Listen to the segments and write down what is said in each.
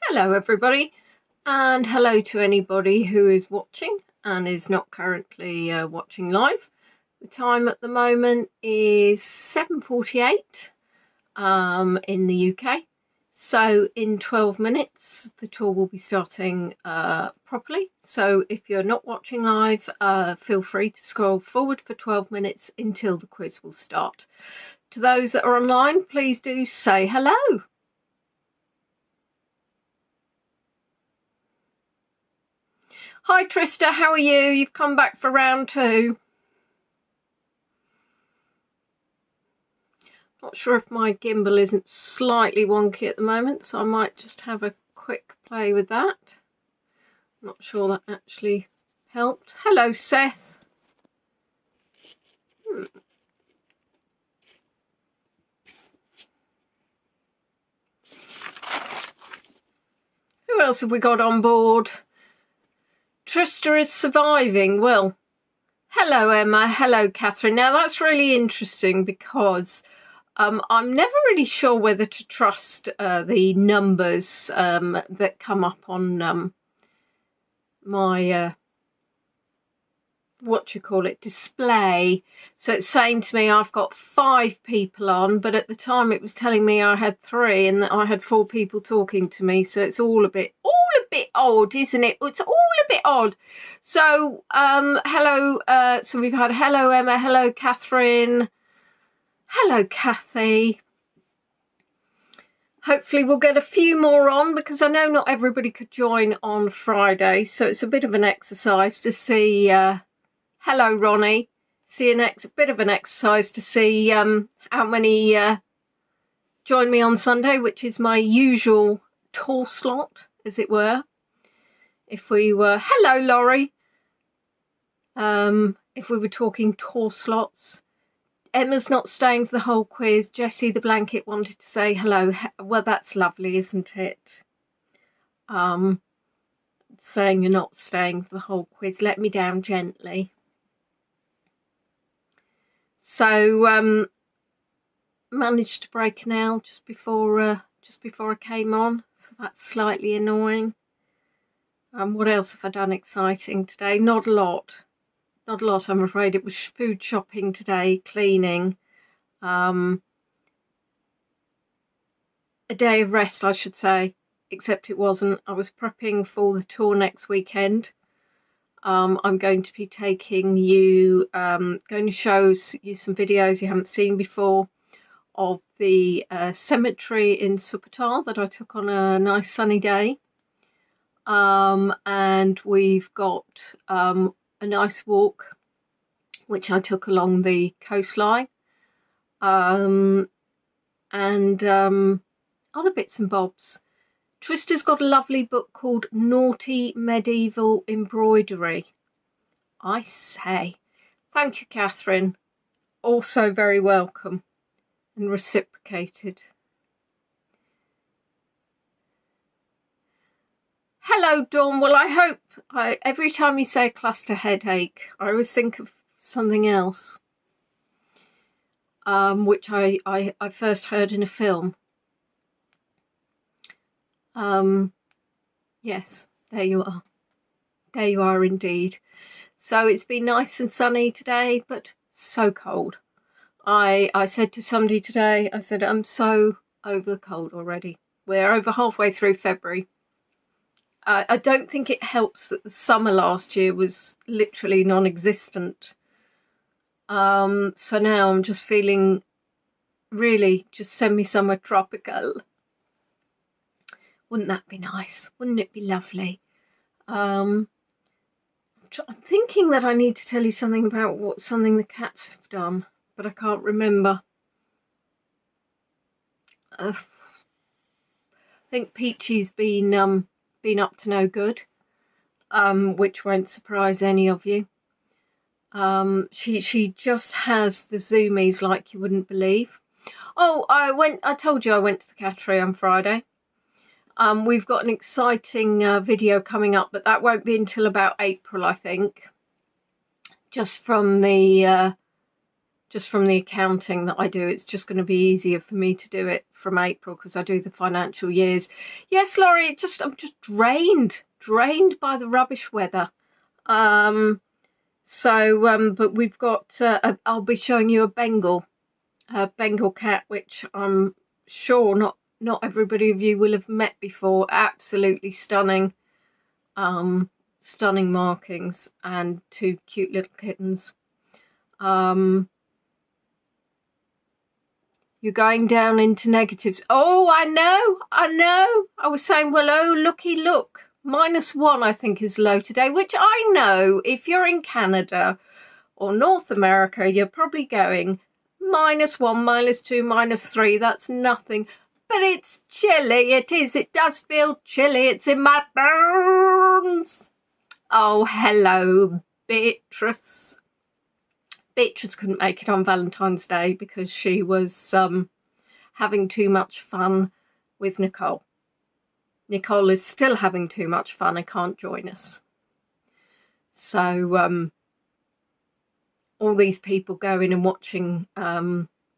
Hello everybody, and hello to anybody who is watching and is not currently watching live. The time at the moment is 7:48 in the UK, so in 12 minutes the tour will be starting properly. So if you're not watching live, feel free to scroll forward for 12 minutes until the quiz will start. To those that are online, please do say hello. Hi Trista, how are you? You've come back for round two. Not sure if my gimbal isn't slightly wonky at the moment, so I might just have a quick play with that. Not sure that actually helped. Hello Seth. Who else have we got on board? Trista is surviving. Well, hello Emma, hello Catherine. Now that's really interesting because I'm never really sure whether to trust the numbers that come up on my display. So it's saying to me I've got 5 people on, but at the time it was telling me I had 3 and that I had 4 people talking to me. So it's all a bit odd, isn't it? It's all a bit odd. So hello. So we've had hello Emma, hello Catherine, hello Kathy. Hopefully we'll get a few more on because I know not everybody could join on Friday, so it's a bit of an exercise to see. Hello Ronnie, see a bit of an exercise to see how many join me on Sunday, which is my usual tour slot, as it were. If we were, hello Laurie, if we were talking tour slots. Emma's not staying for the whole quiz. Jessie the Blanket wanted to say hello. Well, that's lovely, isn't it? Saying you're not staying for the whole quiz. Let me down gently. So managed to break a nail just before I came on, so that's slightly annoying. What else have I done exciting today? Not a lot, I'm afraid. It was food shopping today, cleaning, a day of rest I should say, except it wasn't. I was prepping for the tour next weekend. I'm going to be taking you, going to show you some videos you haven't seen before of the cemetery in Supportal that I took on a nice sunny day. And we've got a nice walk which I took along the coastline, and other bits and bobs. Trista's got a lovely book called Naughty Medieval Embroidery. I say, thank you Catherine, also very welcome and reciprocated. Hello Dawn. Well, I hope every time you say cluster headache I always think of something else, which I first heard in a film. Yes, there you are indeed. So it's been nice and sunny today, but so cold. I said to somebody today, I said I'm so over the cold already. We're over halfway through February. I don't think it helps that the summer last year was literally non-existent. So now I'm just feeling really just send me somewhere tropical. Wouldn't that be nice? Wouldn't it be lovely? I'm thinking that I need to tell you something about something the cats have done, but I can't remember. I think Peachy's been up to no good, which won't surprise any of you. She just has the zoomies like you wouldn't believe. Oh, I told you I went to the Cattery on Friday. We've got an exciting video coming up, but that won't be until about April, I think. Just from the just from the accounting that I do. It's just going to be easier for me to do it from April because I do the financial years. Yes, Laurie, I'm just drained by the rubbish weather. But we've got, I'll be showing you a Bengal cat, which I'm sure not everybody of you will have met before. Absolutely stunning, stunning markings, and 2 cute little kittens. You're going down into negatives. Oh, I know. I was saying, well, oh, looky, look. -1, I think, is low today, which I know if you're in Canada or North America, you're probably going -1, -2, -3. That's nothing. But it's chilly. It is. It does feel chilly. It's in my bones. Oh, hello, Beatrice. Beatrice couldn't make it on Valentine's Day because she was having too much fun with Nicole. Nicole is still having too much fun and can't join us. So all these people going and watching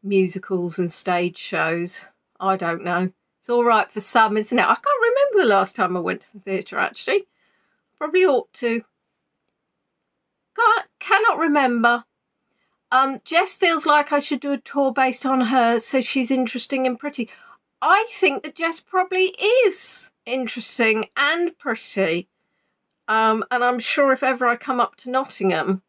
musicals and stage shows, I don't know. It's all right for some, isn't it? I can't remember the last time I went to the theatre, actually. Probably ought to. Cannot remember. Jess feels like I should do a tour based on her, so she's interesting and pretty. I think that Jess probably is interesting and pretty. And I'm sure if ever I come up to Nottingham,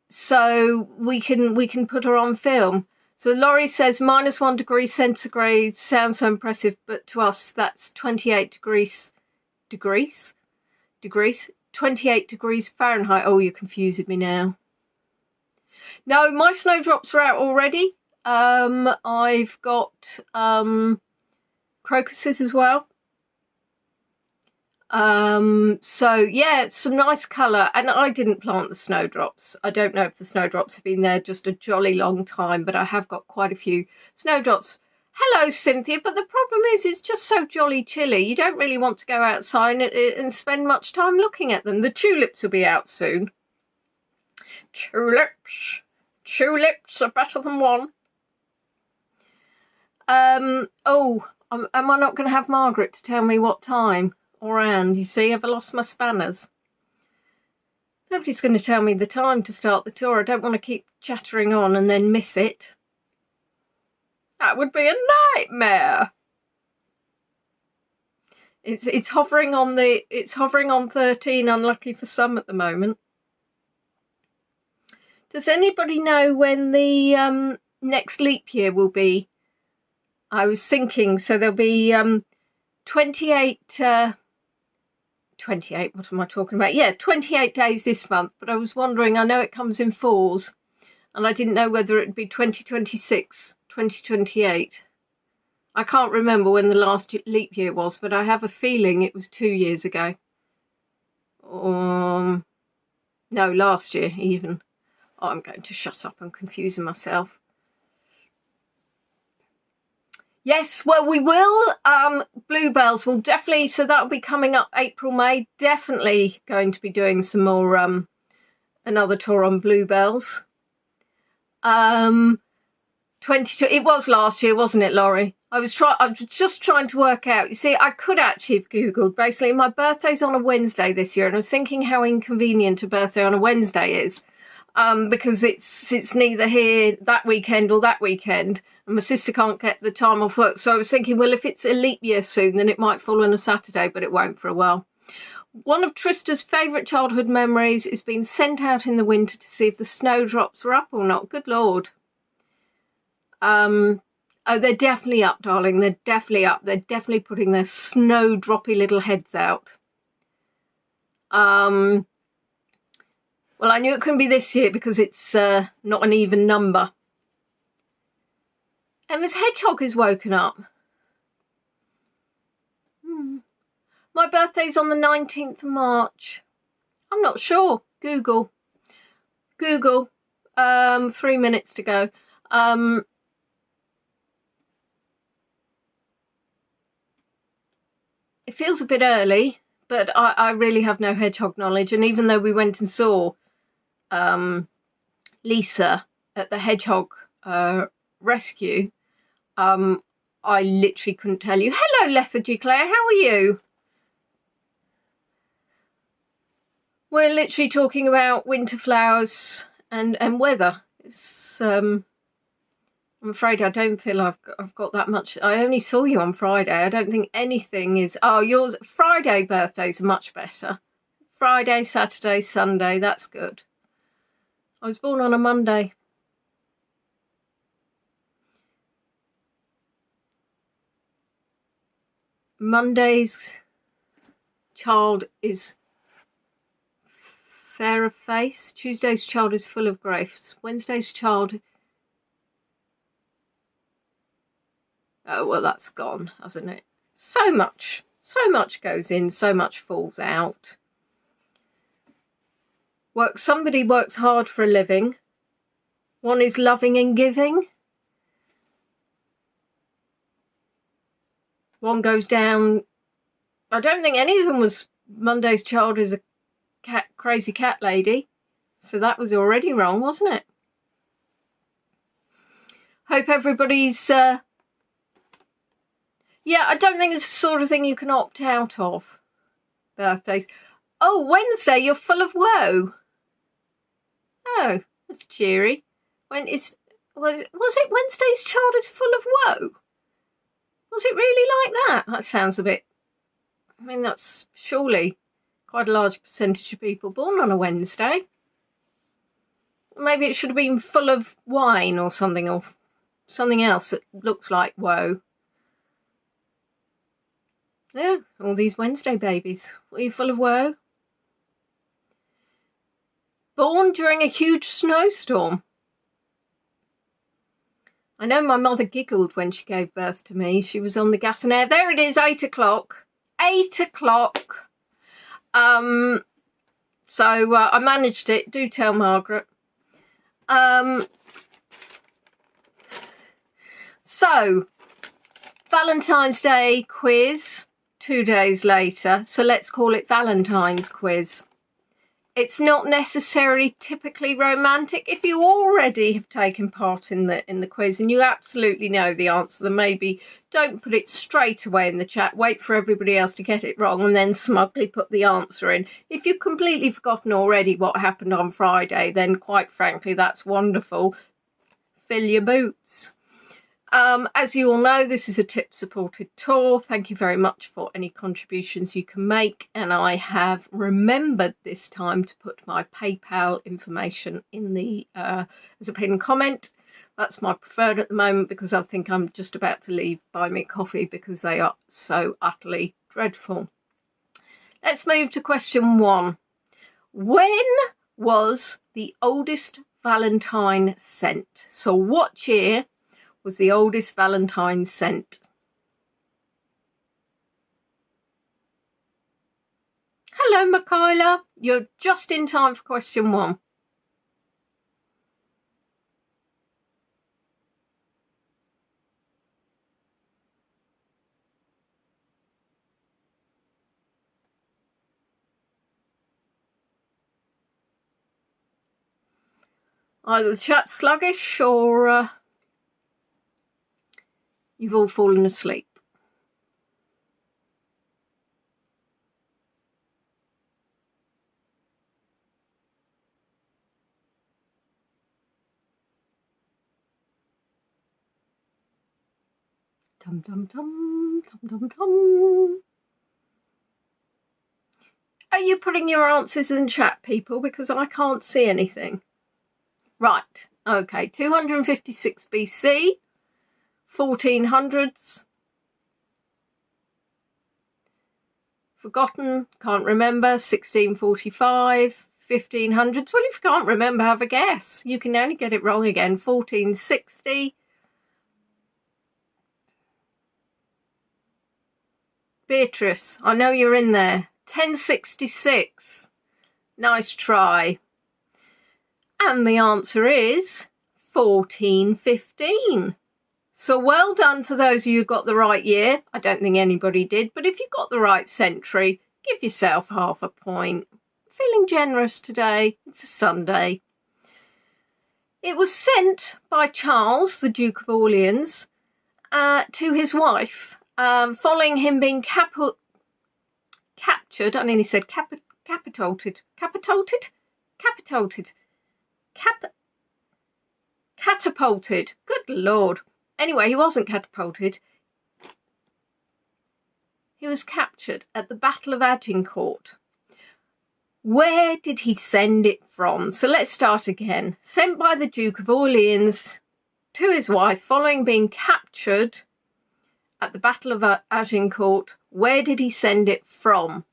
so we can put her on film. So Laurie says -1 degree centigrade sounds so impressive, but to us that's 28 degrees. 28 degrees Fahrenheit. Oh, you're confusing me now. No, my snowdrops are out already. I've got crocuses as well. So yeah, it's some nice colour, and I didn't plant the snowdrops. I don't know if the snowdrops have been there just a jolly long time, but I have got quite a few snowdrops. Hello, Cynthia, but the problem is it's just so jolly chilly. You don't really want to go outside and spend much time looking at them. The tulips will be out soon. Tulips are better than one. Oh, am I not going to have Margaret to tell me what time? Or Anne, you see, have I lost my spanners? Nobody's going to tell me the time to start the tour. I don't want to keep chattering on and then miss it. That would be a nightmare. It's hovering on 13, unlucky for some at the moment. Does anybody know when the next leap year will be? I was thinking, so there'll be 28, what am I talking about? Yeah, 28 days this month, but I was wondering, I know it comes in 4s, and I didn't know whether it'd be 2026, 2028. I can't remember when the last leap year was, but I have a feeling it was 2 years ago. No, last year even. Oh, I'm going to shut up, I'm confusing myself. Yes, well, we will. Bluebells will definitely, so that'll be coming up April, May. Definitely going to be doing some more, another tour on Bluebells. 22, it was last year, wasn't it, Laurie? I was just trying to work out. You see, I could actually have Googled, basically, my birthday's on a Wednesday this year, and I was thinking how inconvenient a birthday on a Wednesday is. Because it's neither here that weekend or that weekend, and my sister can't get the time off work. So I was thinking, well, if it's a leap year soon, then it might fall on a Saturday, but it won't for a while. One of Trista's favourite childhood memories is being sent out in the winter to see if the snowdrops were up or not. Good Lord. Oh, they're definitely up, darling. They're definitely up. They're definitely putting their snowdroppy little heads out. Well, I knew it couldn't be this year because it's not an even number. Emma's hedgehog is woken up. My birthday's on the 19th of March. I'm not sure. Google. 3 minutes to go. It feels a bit early, but I really have no hedgehog knowledge. And even though we went and saw Lisa at the hedgehog rescue, I literally couldn't tell you. Hello, Lethargy Claire, how are you? We're literally talking about winter flowers and weather. It's, I'm afraid I don't feel I've got that much. I only saw you on Friday. I don't think anything is... Oh, yours... Friday birthdays are much better. Friday, Saturday, Sunday, that's good. I was born on a Monday. Monday's child is fair of face. Tuesday's child is full of grace. Wednesday's child... Oh, well, that's gone, hasn't it? So much goes in, so much falls out. Somebody works hard for a living. One is loving and giving. One goes down... I don't think any of them was... Monday's child is a crazy cat lady. So that was already wrong, wasn't it? Hope everybody's... Yeah, I don't think it's the sort of thing you can opt out of. Birthdays. Oh, Wednesday, you're full of woe. Oh, that's cheery. Was it Wednesday's child is full of woe? Was it really like that? That sounds a bit... I mean, that's surely quite a large percentage of people born on a Wednesday. Maybe it should have been full of wine or something else that looks like woe. Yeah, all these Wednesday babies. Were you full of woe? Born during a huge snowstorm. I know my mother giggled when she gave birth to me. She was on the gas and air. There it is, 8 o'clock. 8 o'clock. So I managed it. Do tell Margaret. So, Valentine's Day quiz 2 days later. So let's call it Valentine's quiz. It's not necessarily typically romantic. If you already have taken part in the quiz and you absolutely know the answer, then maybe don't put it straight away in the chat. Wait for everybody else to get it wrong and then smugly put the answer in. If you've completely forgotten already what happened on Friday, then quite frankly, that's wonderful. Fill your boots. As you all know, this is a tip-supported tour. Thank you very much for any contributions you can make. And I have remembered this time to put my PayPal information in the as a pinned comment. That's my preferred at the moment because I think I'm just about to leave Buy Me a Coffee because they are so utterly dreadful. Let's move to question 1. When was the oldest Valentine sent? So what year was the oldest Valentine sent? Hello, Michaela. You're just in time for question 1. Either the chat's sluggish or you've all fallen asleep. Tum tum tum, tum tum tum. Are you putting your answers in chat, people? Because I can't see anything. Right, okay, 256 BC, 1400s. Forgotten, can't remember, 1645, 1500s. Well, if you can't remember, have a guess. You can only get it wrong again. 1460. Beatrice, I know you're in there. 1066. Nice try. And the answer is 1415. So well done to those of you who got the right year. I don't think anybody did, but if you got the right century, Give yourself half a point. Feeling generous today. It's a Sunday. It was sent by Charles, the Duke of Orleans, to his wife, following him being captured. I nearly said catapulted. Good Lord. Anyway, he wasn't catapulted. He was captured at the Battle of Agincourt. Where did he send it from? So let's start again. Sent by the Duke of Orleans to his wife following being captured at the Battle of Agincourt. Where did he send it from?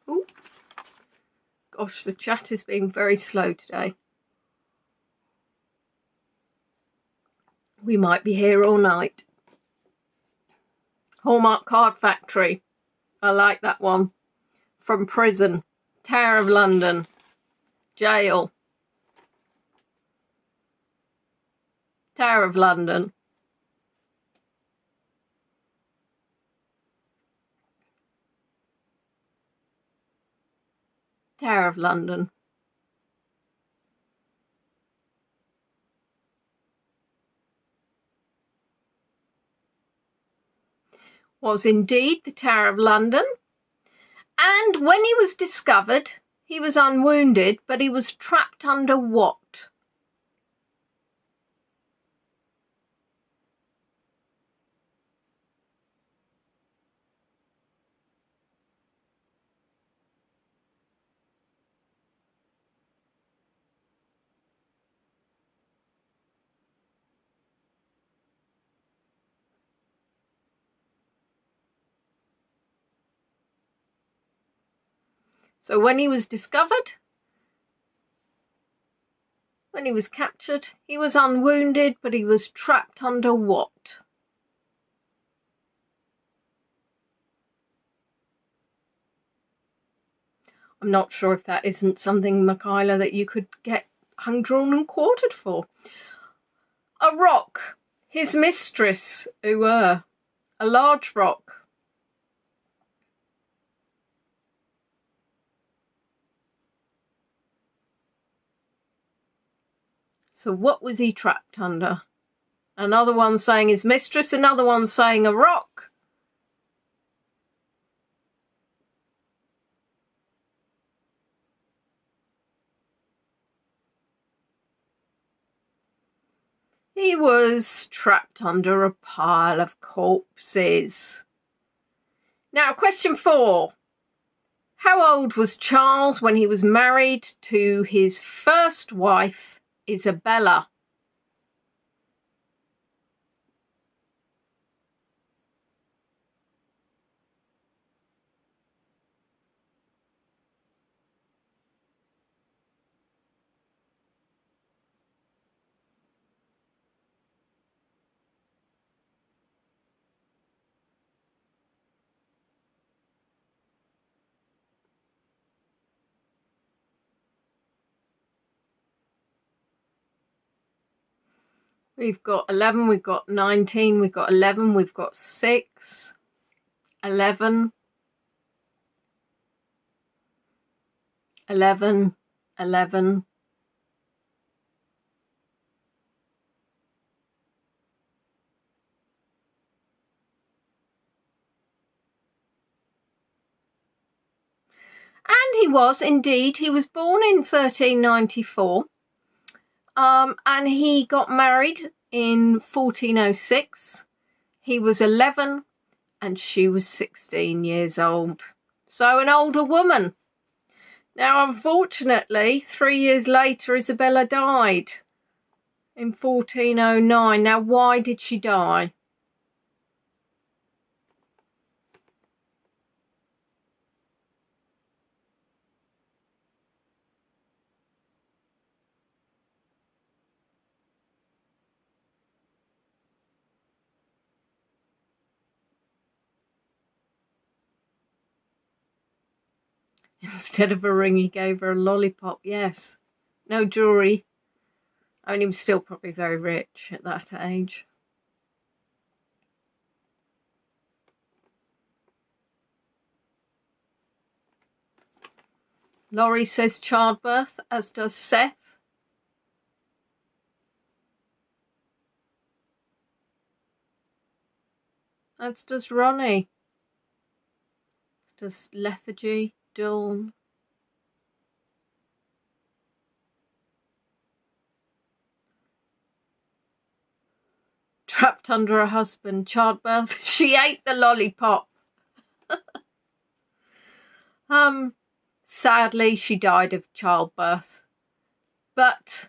Ooh. Gosh, the chat is being very slow today. We might be here all night. Hallmark Card Factory. I like that one. From prison. Tower of London. Jail. Tower of London. Tower of London. Was indeed the Tower of London. And when he was discovered, he was unwounded, but he was trapped under what? So when he was discovered, when he was captured, he was unwounded, but he was trapped under what? I'm not sure if that isn't something, Michaela, that you could get hung, drawn and quartered for. A rock. His mistress, a large rock. So what was he trapped under? Another one saying his mistress, another one saying a rock. He was trapped under a pile of corpses. Now, question 4. How old was Charles when he was married to his first wife, Isabella? We've got 11, we've got 19, we've got 11, we've got 6, 11, 11, 11. And he was born in 1394. And he got married in 1406. He was 11 and she was 16 years old. So an older woman. Now, unfortunately, 3 years later, Isabella died in 1409. Now, why did she die? Instead of a ring, he gave her a lollipop. Yes. No jewellery. I mean, he was still probably very rich at that age. Laurie says childbirth, as does Seth. As does Ronnie. As does Lethargy, Dawn. Trapped under a husband, childbirth. She ate the lollipop. Sadly, she died of childbirth, but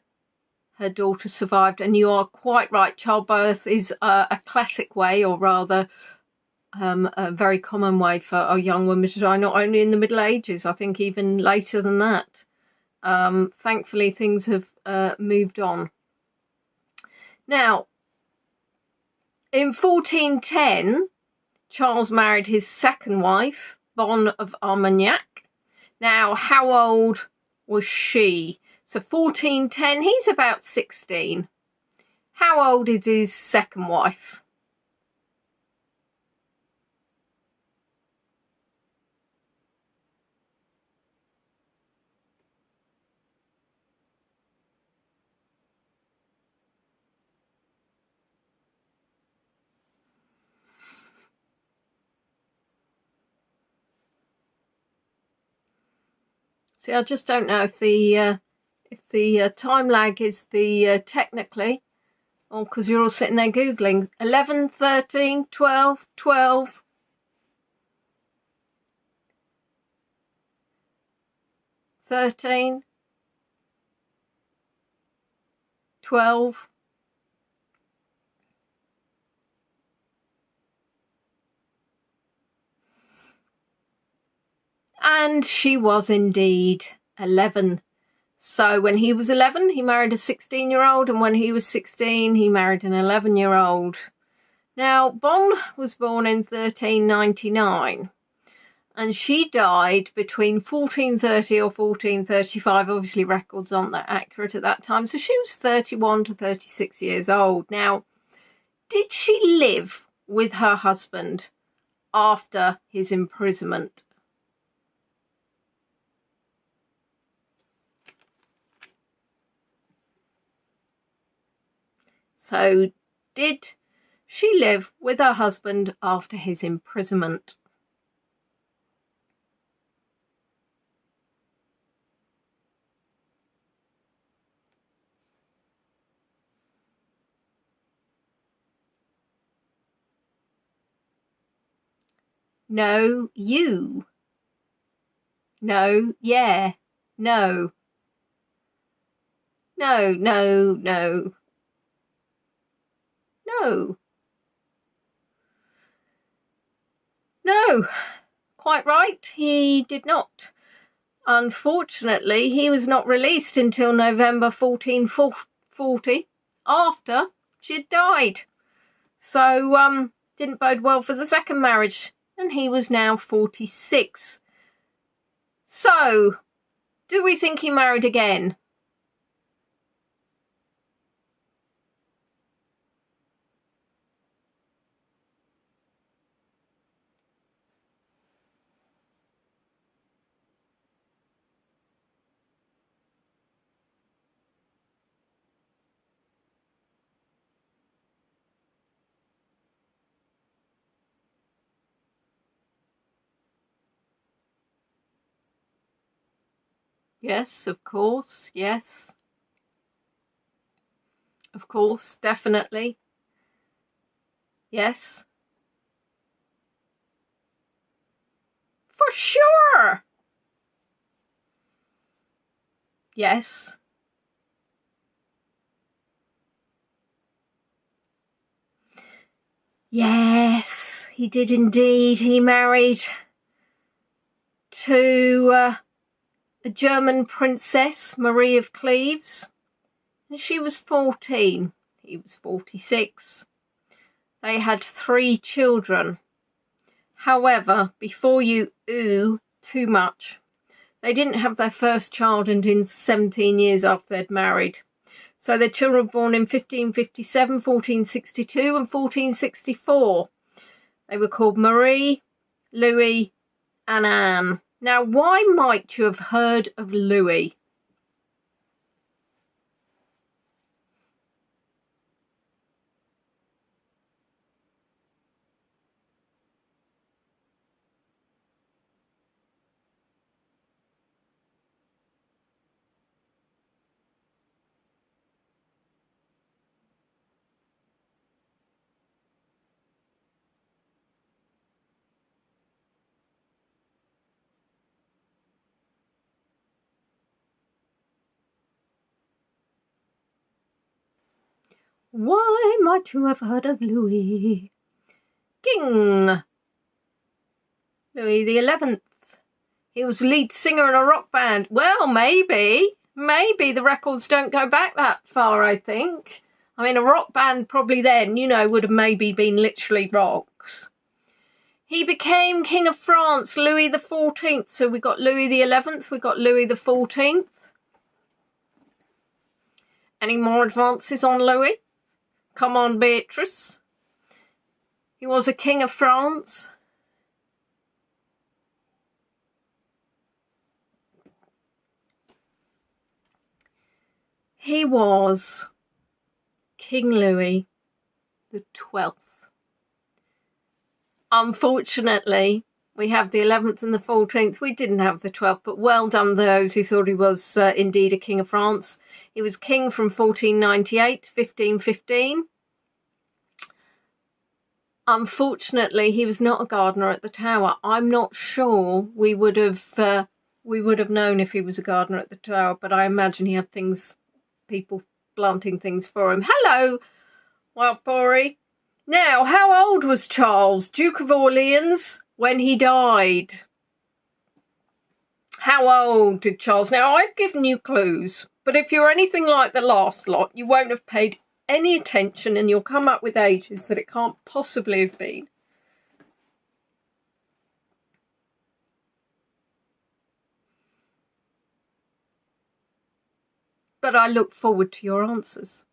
her daughter survived. And you are quite right. Childbirth is a classic way, or rather, a very common way for a young woman to die. Not only in the Middle Ages, I think even later than that. Thankfully, things have moved on. Now, in 1410, Charles married his second wife, Bonne of Armagnac. Now, how old was she? So 1410, he's about 16. How old is his second wife? See, I just don't know if the time lag is the technically, or because you're all sitting there Googling. 11, 13, 12, 12. 13, 12. And she was indeed 11. So when he was 11, he married a 16-year-old, and when he was 16, he married an 11-year-old. Now, Bonne was born in 1399, and she died between 1430 or 1435. Obviously, records aren't that accurate at that time. So she was 31 to 36 years old. Now, did she live with her husband after his imprisonment? So, did she live with her husband after his imprisonment? No, you. No, yeah. No. No, no, no. No. No. Quite right, he did not. Unfortunately, he was not released until November 1440, after she had died. So, didn't bode well for the second marriage, and he was now 46. So, do we think he married again? Yes, of course, yes. Of course, definitely. Yes. For sure. Yes. Yes, he did indeed. He married to a German princess, Marie of Cleves, and she was 14. He was 46. They had 3 children. However, before you ooh too much, They didn't have their first child until 17 years after they'd married. So their children were born in 1557, 1462 and 1464. They were called Marie, Louis and Anne. Now, why might you have heard of Louis? Why might you have heard of Louis? King Louis XI. He was lead singer in a rock band. Well, maybe the records don't go back that far, I think. I mean, a rock band probably then, you know, would have maybe been literally rocks. He became King of France, Louis XIV. So we got Louis XI, we got Louis XIV. Any more advances on Louis? Come on, Beatrice. He was a King of France. He was King Louis XII. Unfortunately, we have the 11th and the 14th. We didn't have the 12th, but well done those who thought he was indeed a King of France. He was king from 1498 to 1515. Unfortunately, he was not a gardener at the Tower. I'm not sure we would have known if he was a gardener at the Tower, but I imagine he had people planting things for him. Hello, Wild Bory. Now, how old was Charles, Duke of Orleans, when he died? How old did Charles? Now, I've given you clues, but if you're anything like the last lot, you won't have paid any attention and you'll come up with ages that it can't possibly have been. But I look forward to your answers.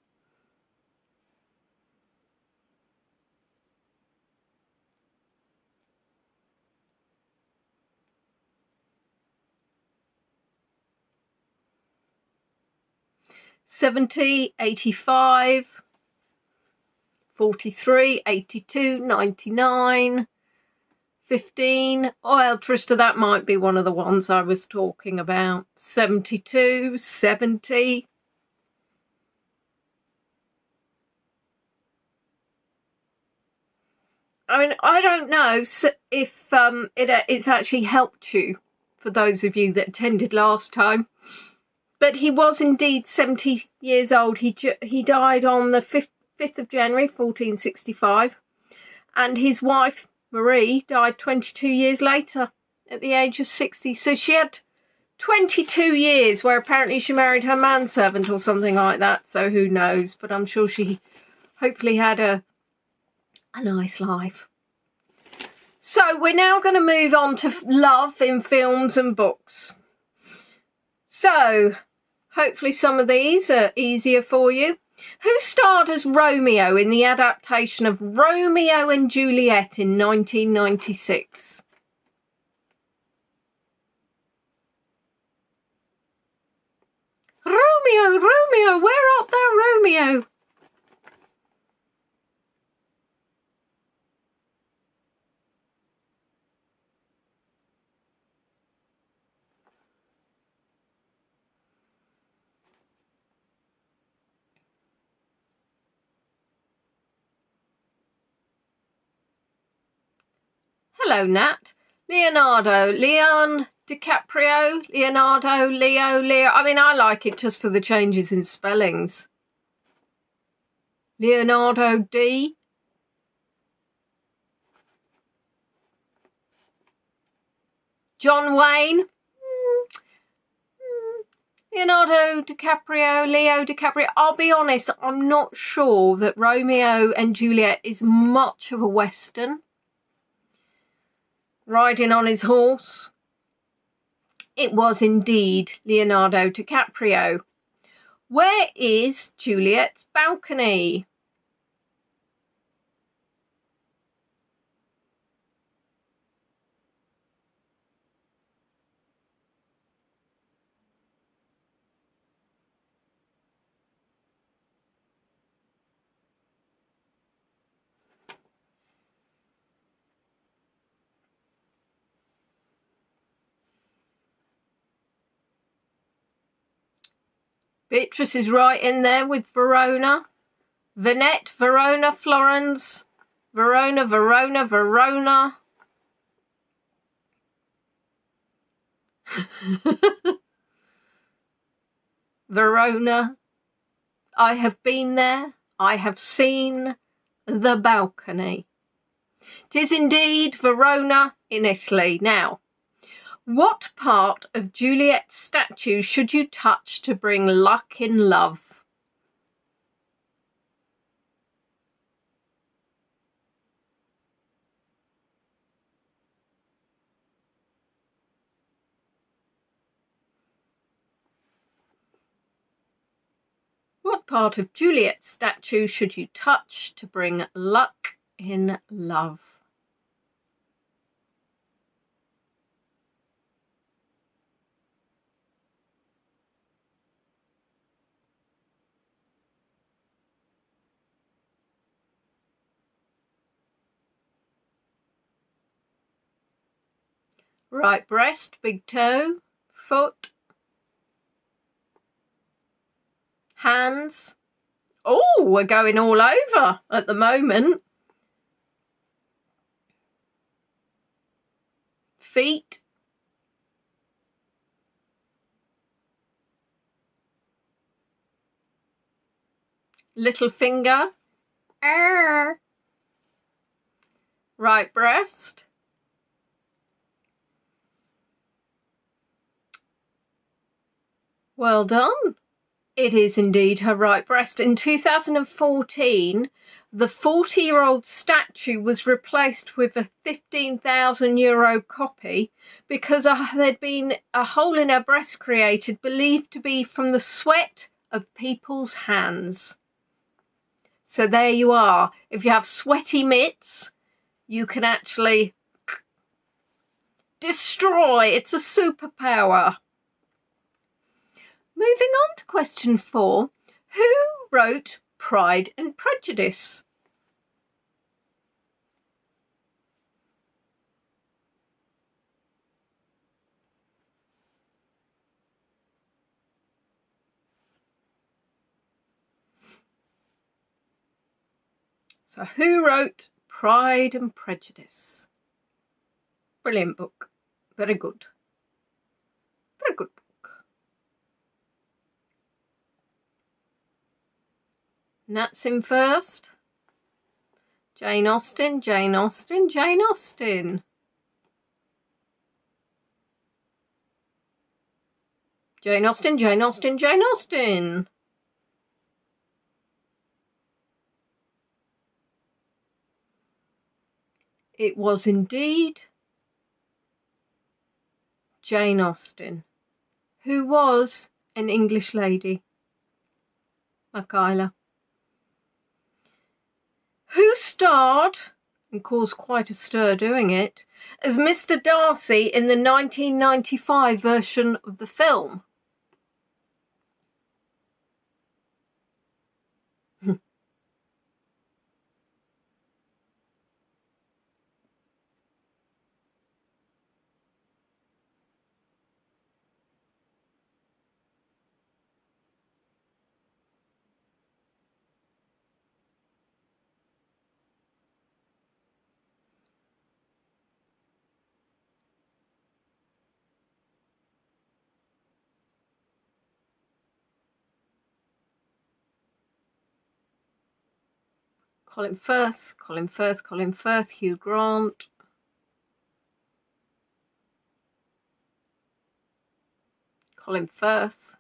$70, $85, $43, $82, $99, $15. Well, Trista, that might be one of the ones I was talking about. $72, $70. I mean, I don't know if it's actually helped you, for those of you that attended last time. But he was indeed 70 years old. He died on the 5th of January, 1465. And his wife, Marie, died 22 years later at the age of 60. So she had 22 years where apparently she married her manservant or something like that. So who knows? But I'm sure she hopefully had a nice life. So we're now going to move on to love in films and books. So hopefully some of these are easier for you. Who starred as Romeo in the adaptation of Romeo and Juliet in 1996? Romeo, where art thou, Romeo? Hello, Nat. Leonardo, Leon DiCaprio, Leonardo, Leo. I mean, I like it just for the changes in spellings. Leonardo D. John Wayne. Leonardo DiCaprio, Leo DiCaprio. I'll be honest, I'm not sure that Romeo and Juliet is much of a Western. Riding on his horse. It was indeed Leonardo DiCaprio. Where is Juliet's balcony? Beatrice is right in there with Verona. Venette, Verona, Florence, Verona, Verona, Verona. Verona. I have been there. I have seen the balcony. 'Tis indeed Verona in Italy. Now, what part of Juliet's statue should you touch to bring luck in love? What part of Juliet's statue should you touch to bring luck in love? Right breast, big toe, foot, hands. Oh, we're going all over at the moment. Feet. Little finger. Right breast. Well done. It is indeed her right breast. In 2014, the 40-year-old statue was replaced with a €15,000 copy because there'd been a hole in her breast created, believed to be from the sweat of people's hands. So there you are. If you have sweaty mitts, you can actually destroy. It's a superpower. Moving on to question 4. Who wrote Pride and Prejudice? So who wrote Pride and Prejudice? Brilliant book. Very good. Very good book. And that's in first. Jane Austen, Jane Austen, Jane Austen. Jane Austen, Jane Austen, Jane Austen. It was indeed Jane Austen, who was an English lady, Michaela, who starred, and caused quite a stir doing it, as Mr. Darcy in the 1995 version of the film. Colin Firth, Colin Firth, Colin Firth, Hugh Grant. Colin Firth.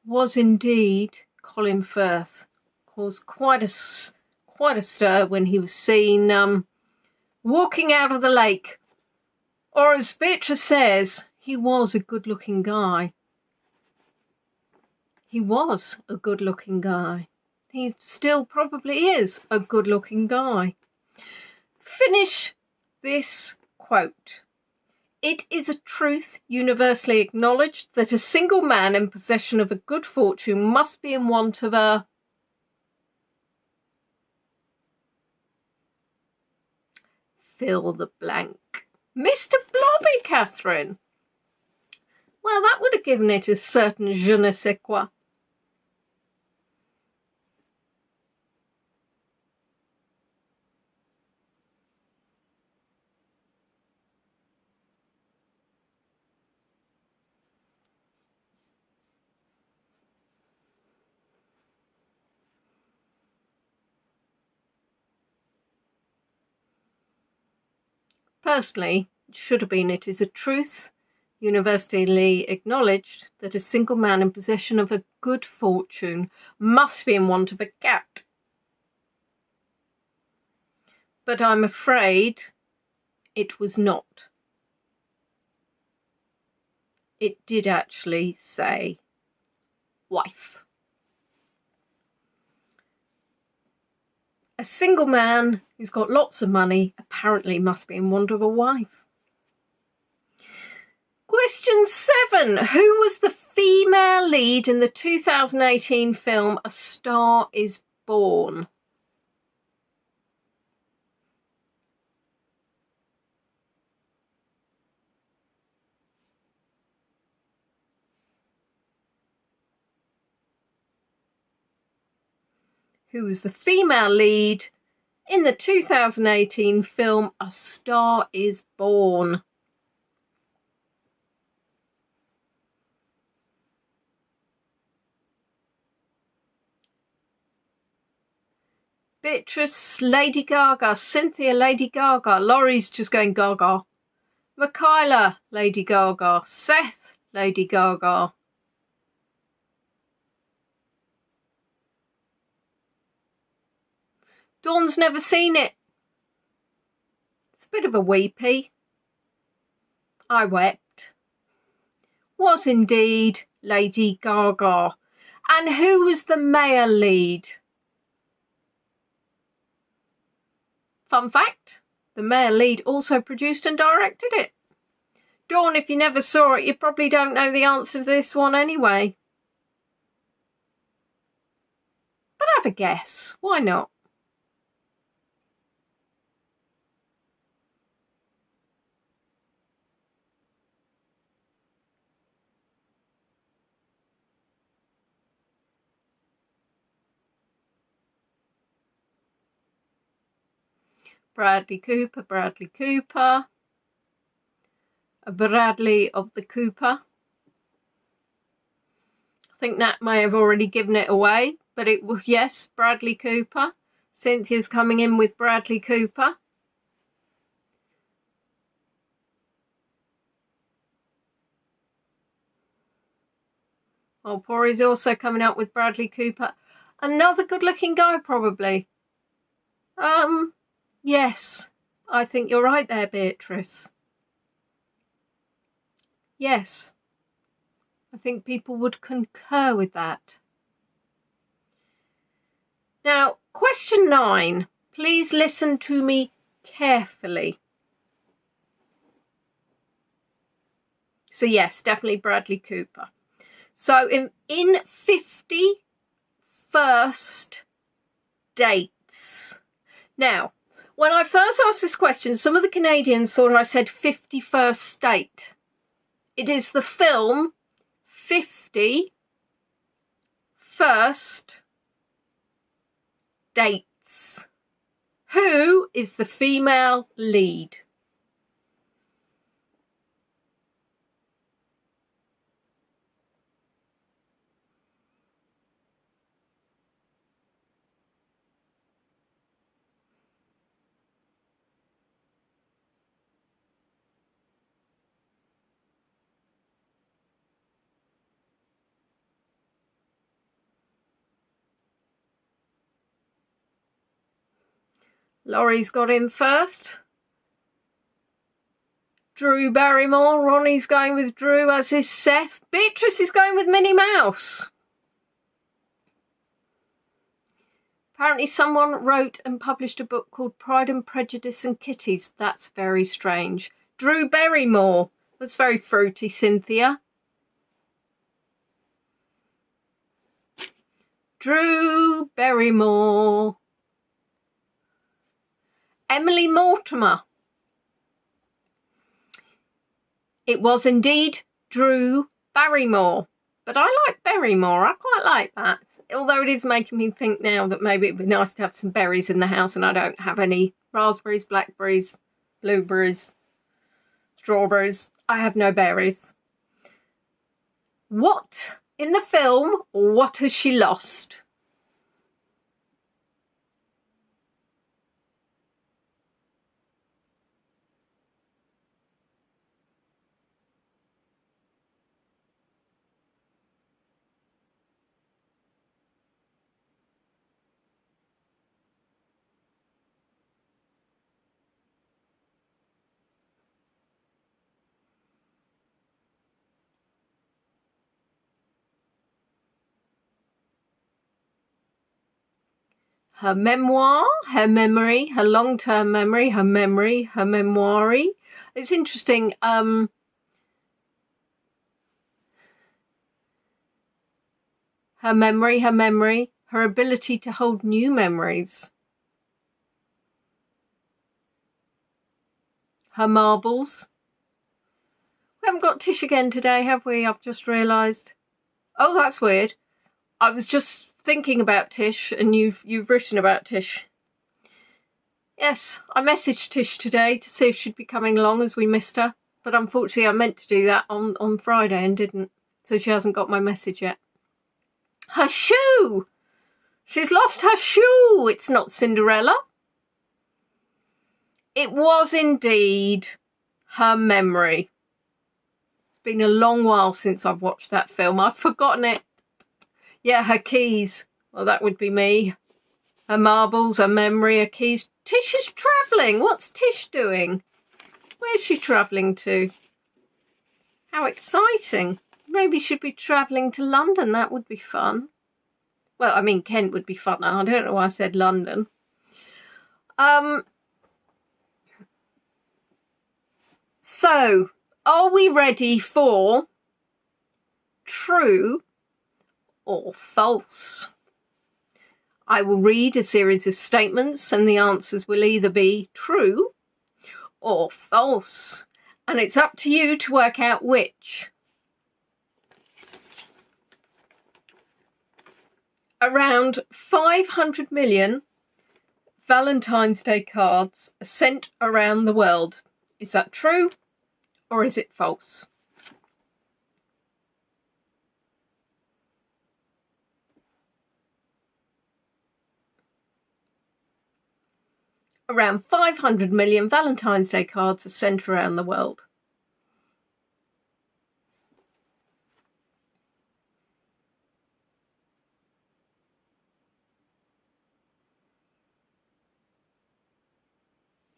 was indeed Colin Firth. Caused quite a stir when he was seen walking out of the lake. Or as Beatrice says, he was a good-looking guy. He was a good-looking guy. He still probably is a good-looking guy. Finish this quote. It is a truth universally acknowledged that a single man in possession of a good fortune must be in want of a... fill the blank. Mr. Blobby, Catherine. Well, that would have given it a certain je ne sais quoi. Personally, it should have been, it is a truth universally acknowledged that a single man in possession of a good fortune must be in want of a cat. But I'm afraid it was not. It did actually say wife. A single man who's got lots of money apparently must be in want of a wife. Question 7. Who was the female lead in the 2018 film A Star is Born? Who was the female lead in the 2018 film A Star is Born? Beatrice, Lady Gaga. Cynthia, Lady Gaga. Laurie's just going Gaga. Michaela, Lady Gaga. Seth, Lady Gaga. Dawn's never seen it. It's a bit of a weepy. I wept. Was indeed Lady Gaga. And who was the male lead? Fun fact, the male lead also produced and directed it. Dawn, if you never saw it, you probably don't know the answer to this one anyway. But have a guess. Why not? Bradley Cooper, Bradley Cooper. A Bradley of the Cooper. I think Nat may have already given it away, but it was, yes, Bradley Cooper. Cynthia's coming in with Bradley Cooper. Oh, Pori's also coming out with Bradley Cooper. Another good-looking guy, probably. Yes, I think you're right there, Beatrice. Yes, I think people would concur with that. Now, question 9. Please listen to me carefully. So yes, definitely Bradley Cooper. So in 50 first dates. Now, when I first asked this question, some of the Canadians thought I said 51st state. It is the film 50 First Dates. Who is the female lead? Laurie's got in first. Drew Barrymore. Ronnie's going with Drew, as is Seth. Beatrice is going with Minnie Mouse. Apparently someone wrote and published a book called Pride and Prejudice and Kitties. That's very strange. Drew Barrymore. That's very fruity, Cynthia. Drew Barrymore. Emily Mortimer. It was indeed Drew Barrymore. But I like Barrymore. I quite like that. Although it is making me think now that maybe it'd be nice to have some berries in the house, and I don't have any raspberries, blackberries, blueberries, strawberries. I have no berries. What in the film, what has she lost? Her memoir, her memory, her long-term memory, her memory, her memoire. It's interesting. Her memory, her ability to hold new memories. Her marbles. We haven't got Tish again today, have we? I've just realised. Oh, that's weird. I was just thinking about Tish, and you've written about Tish. Yes, I messaged Tish today to see if she'd be coming along, as we missed her. But unfortunately I meant to do that on Friday and didn't. So she hasn't got my message yet. Her shoe! She's lost her shoe! It's not Cinderella. It was indeed her memory. It's been a long while since I've watched that film. I've forgotten it. Yeah, her keys. Well, that would be me. Her marbles, her memory, her keys. Tish is travelling. What's Tish doing? Where's she travelling to? How exciting. Maybe she'd be travelling to London. That would be fun. Well, I mean, Kent would be funner. I don't know why I said London. So, are we ready for true or false? I will read a series of statements and the answers will either be true or false. And it's up to you to work out which. Around 500 million Valentine's Day cards are sent around the world. Is that true or is it false? Around 500 million Valentine's Day cards are sent around the world.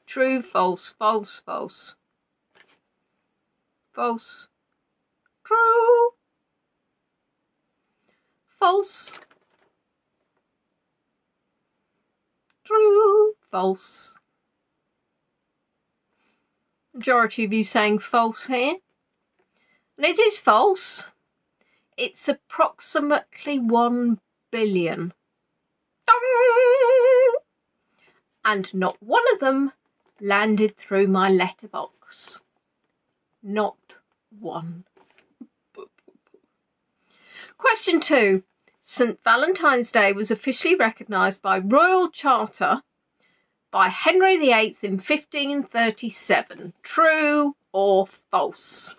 True, false, false, false. False. True. False. True. False. Majority of you saying false here. And it is false. It's approximately 1 billion. And not one of them landed through my letterbox. Not one. Question 2. St. Valentine's Day was officially recognised by Royal Charter by Henry VIII in 1537. True or false?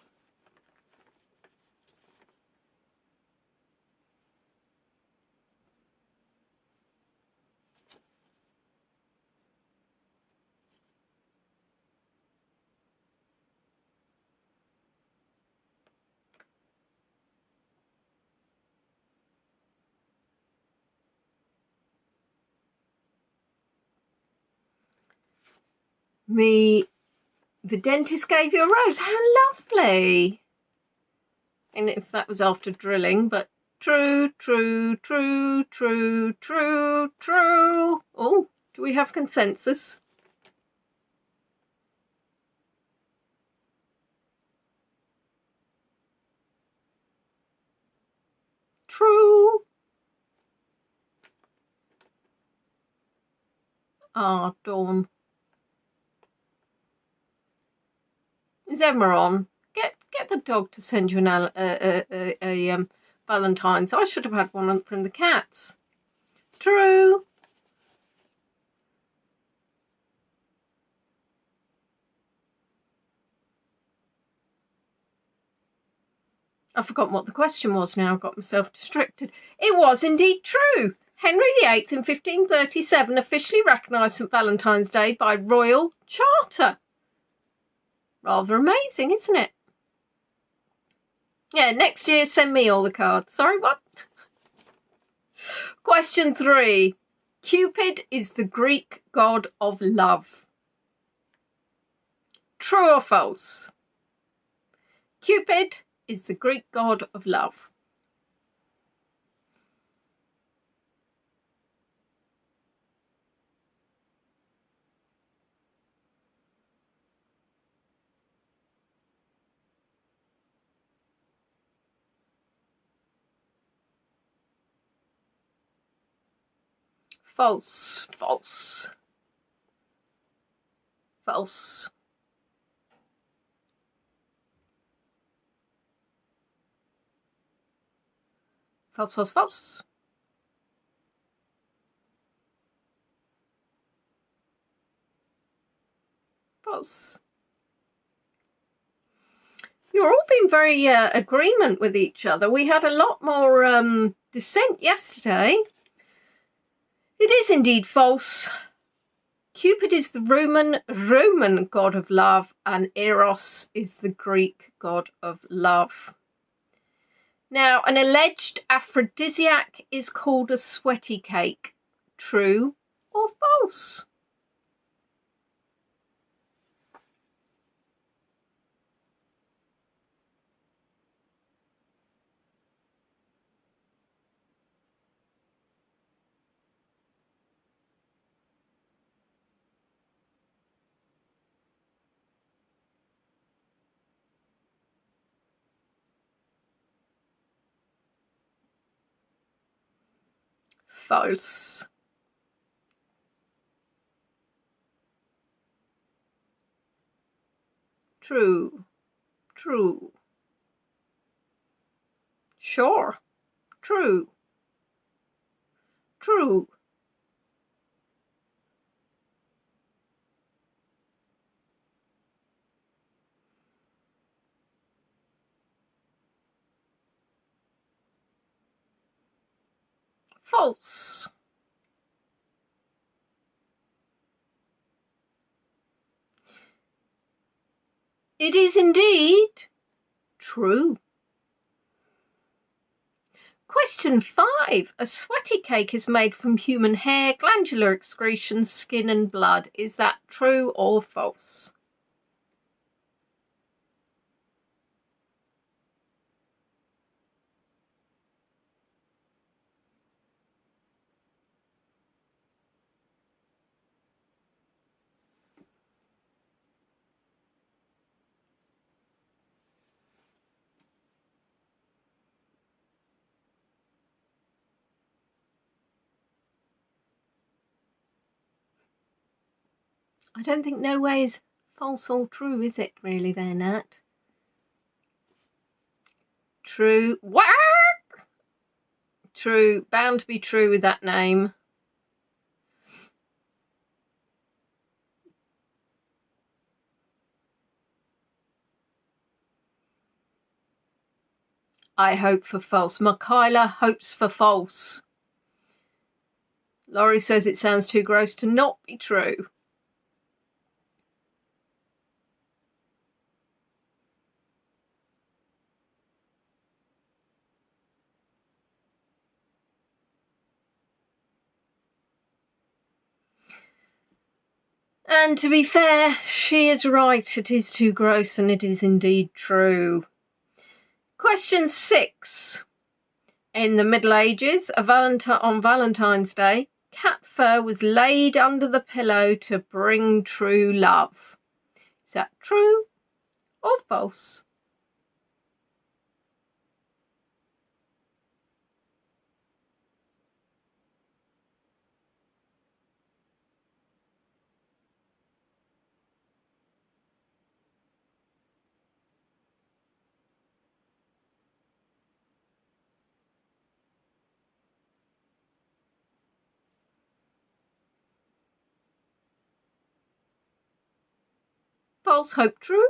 The dentist gave you a rose. How lovely. And if that was after drilling, but true, true, true, true, true, true. Oh, do we have consensus? True. Ah, Dawn. Is Emma on? Get the dog to send you a Valentine's. I should have had one from the cats. True. I've forgotten what the question was now. I've got myself distracted. It was indeed true. Henry VIII in 1537 officially recognised St Valentine's Day by royal charter. Rather amazing, isn't it? Yeah, next year send me all the cards. Sorry, what? Question 3. Cupid is the Greek god of love. True or false? Cupid is the Greek god of love. False. False. False. False, false, false. False. You're all being very agreement with each other. We had a lot more dissent yesterday. It is indeed false. Cupid is the Roman god of love, and Eros is the Greek god of love. Now, an alleged aphrodisiac is called a sweaty cake. True or false? False. True. True. Sure. True. True. False. It is indeed true. Question 5. A sweaty cake is made from human hair, glandular excretions, skin and blood. Is that true or false? I don't think no way is false or true, is it really there, Nat? True. Whack! True. Bound to be true with that name. I hope for false. Michaela hopes for false. Laurie says it sounds too gross to not be true. And to be fair, she is right. It is too gross, and it is indeed true. Question 6. In the Middle Ages, on Valentine's Day, cat fur was laid under the pillow to bring true love. Is that true or false? False, hope true.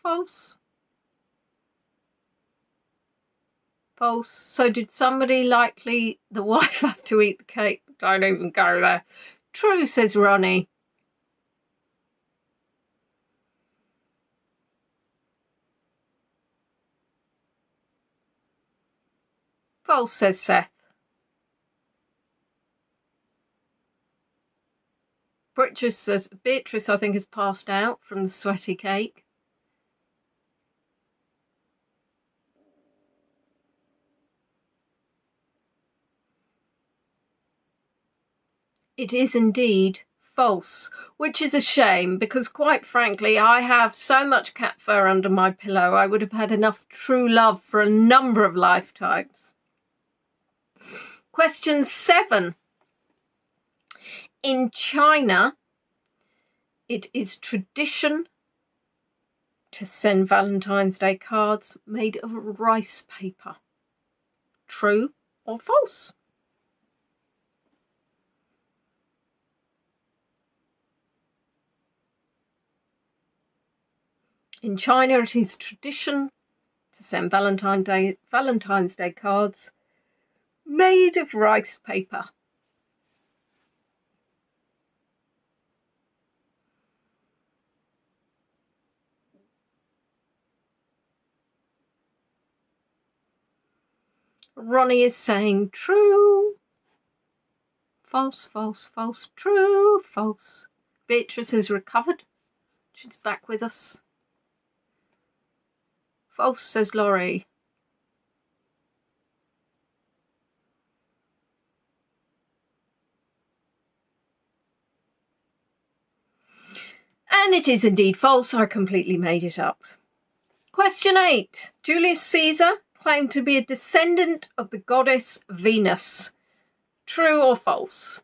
False. False. So did somebody likely the wife have to eat the cake? Don't even go there. True, says Ronnie. False, says Seth. Beatrice, I think, has passed out from the sweaty cake. It is indeed false, which is a shame because, quite frankly, I have so much cat fur under my pillow I would have had enough true love for a number of lifetimes. Question 7. In China, it is tradition to send Valentine's Day cards made of rice paper. True or false? In China, it is tradition to send Valentine's Day cards made of rice paper. Ronnie is saying true. False, false, false, true, false. Beatrice has recovered. She's back with us. False, says Laurie. And it is indeed false. I completely made it up. Question 8. Julius Caesar claimed to be a descendant of the goddess Venus. True or false?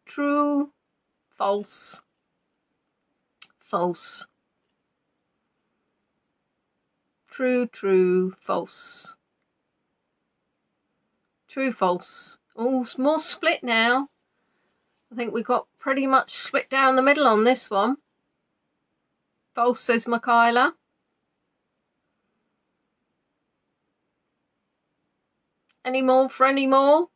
True, false, false. True, true, false. True, false. Oh, more split now. I think we got pretty much split down the middle on this one. False, says Michaela. Any more for any more?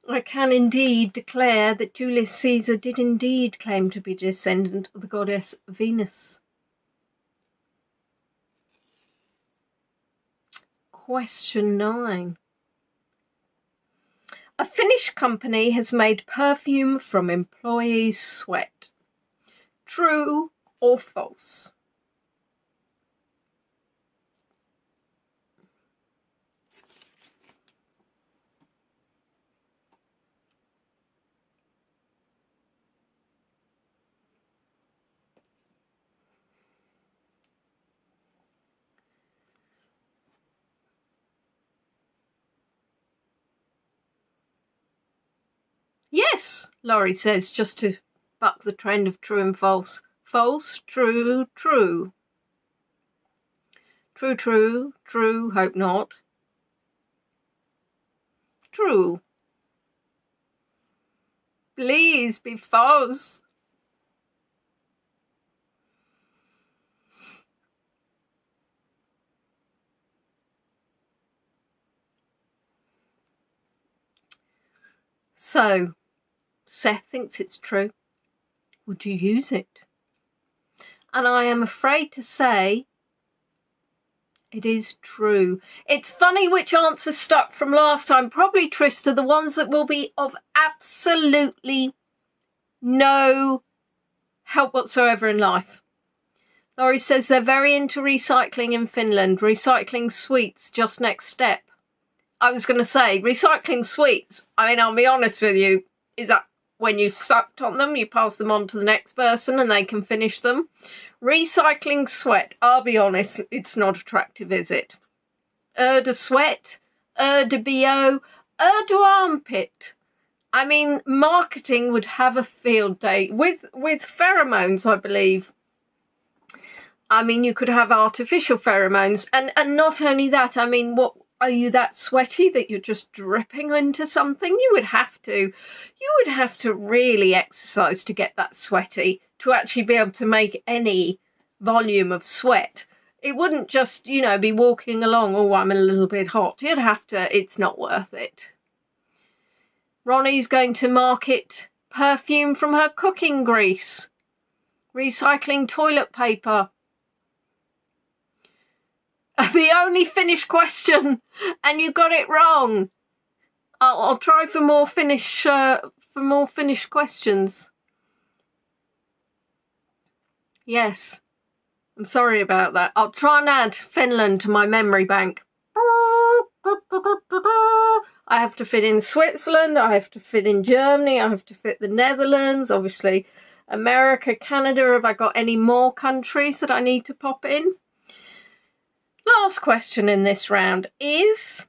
I can indeed declare that Julius Caesar did indeed claim to be a descendant of the goddess Venus. Question 9. A Finnish company has made perfume from employees' sweat. True or false? Yes, Laurie says, just to buck the trend of true and false. false, true, true. True, true, true, hope not. True. Please be false. So, Seth thinks it's true. Would you use it? And I am afraid to say it is true. It's funny which answer stuck from last time. Probably, Trista, the ones that will be of absolutely no help whatsoever in life. Laurie says they're very into recycling in Finland. Recycling sweets, just next step. I was going to say, recycling sweets, I mean, I'll be honest with you, is that when you've sucked on them, you pass them on to the next person and they can finish them? Recycling sweat, I'll be honest, it's not attractive, is it? De sweat, de BO, de armpit. I mean, marketing would have a field day with pheromones, I believe. I mean, you could have artificial pheromones. And not only that, I mean, what are you that sweaty that you're just dripping into something? You would have to really exercise to get that sweaty, to actually be able to make any volume of sweat. It wouldn't just, you know, be walking along, oh, I'm a little bit hot. You'd have to, it's not worth it. Ronnie's going to market perfume from her cooking grease. Recycling toilet paper. The only finished question, and you got it wrong. I'll try for more finished questions. Yes, I'm sorry about that. I'll try and add Finland to my memory bank. I have to fit in Switzerland, I have to fit in Germany, I have to fit the Netherlands, obviously America, Canada. Have I got any more countries that I need to pop in? Last question in this round is,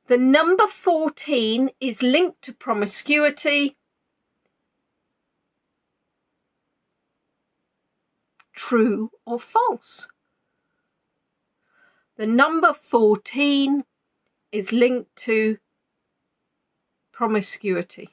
the number 14 is linked to promiscuity. True or false? The number 14 is linked to promiscuity.